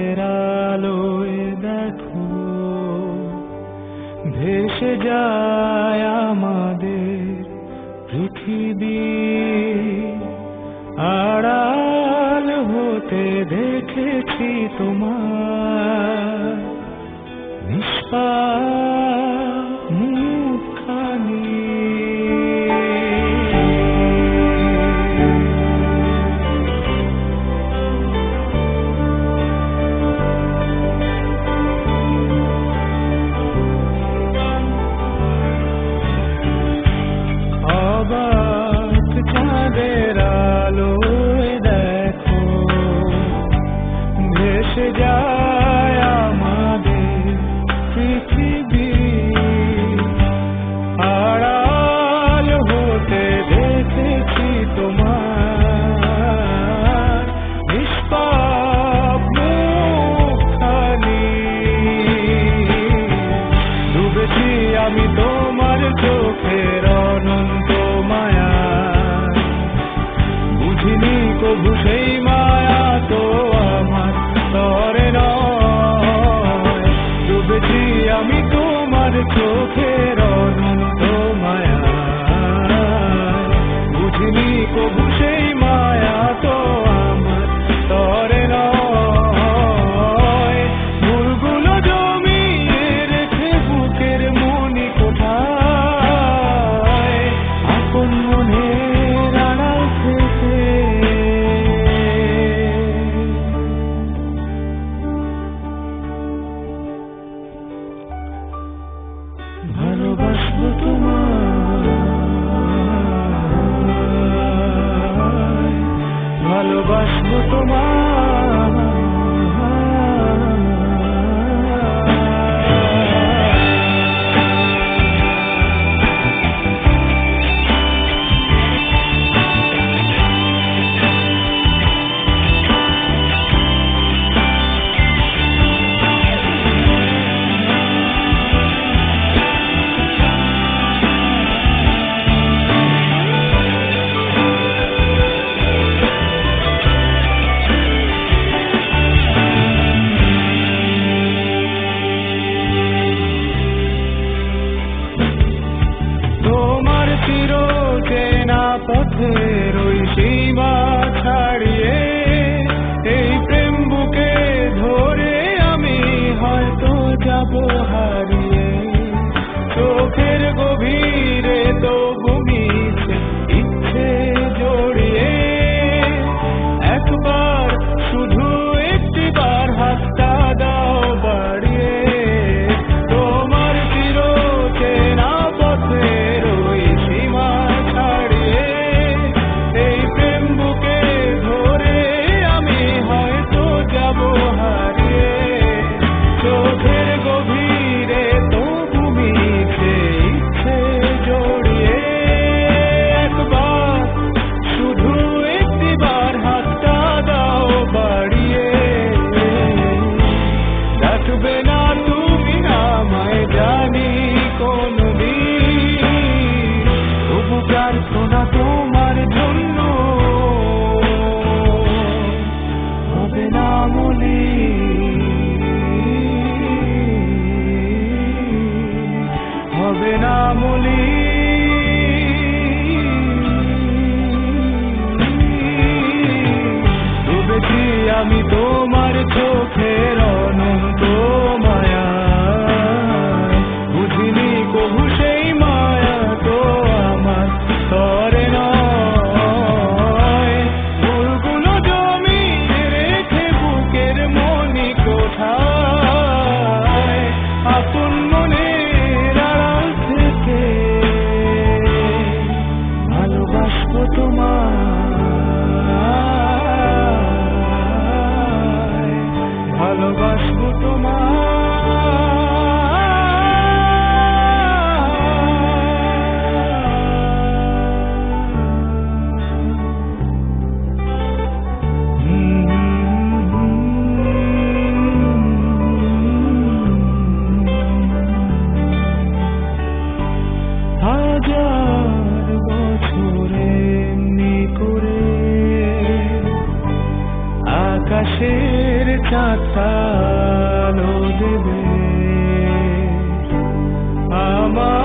চাঁদের আলোয় দেখো ভেসে যায় আমাদের পৃথিবী, আড়াল হতে দেখেছি তোমার নিষ্পাপ মুখখানি। চাঁদের আলোয় দেখো ভেসে যায় আমাদের পৃথিবী, আড়াল হতে দেখেছি তোমার নিষ্পাপ মুখখানি। ডুবেছি আমি তোমার চোখের অনন্ত মায়া, বুঝিনি কবু সেই মায়া তো আমার তরে নয়। ডুবেছি আমি তোমার চোখের অনন্ত মায়া, বুঝিনি কবু সেই মায়া তো আমার তরে নয়। ভুলগুলো জমিয়ে রেখে বুকের মনি কোথায়, আপন মনের আড়াল থেকে ভালোবাসবো তোমায়, ভালোবাসবো তোমায়। চেনা পথের ওই সীমা ছাড়িয়ে এই প্রেম বুকে ধরে আমি হয়তো যাব হারিয়ে। চোখের গভীরে তো ঘুমিয়েছে ইচ্ছে জড়িয়ে, একবার শুধু একটিবার হাতটা দাও বাড়িয়ে। তোমার চির চেনা পথের ওই সীমা ছাড়িয়ে এই প্রেম বুকে ধরে আমি হয়তো যাব হারিয়ে। চোখের গভীরে তো ঘুমিয়েছে ইচ্ছে জড়িয়ে, একবার শুধু একটিবার হাতটা দাও বাড়িয়ে। ডাকবে না তুমি আমায় জানি কোনদিন, তবু প্রার্থনা তোমার জন্য হবে না মলিন, হবে না মলিন। ডুবেছি আমি তোমার চোখের অনন্ত মায়া, বুঝিনি কবু সেই মায়া তো আমার তরে নয়। ভুলগুলো জমিয়ে রেখে বুকের মনি কোথায়, আপন মনের আড়াল থেকে ভালোবাসবো তোমায়, ভালোবাসবো তোমায়। হাজার বছরে এমনি করে আকাশের চাঁদ একটা আলো দেবে আমার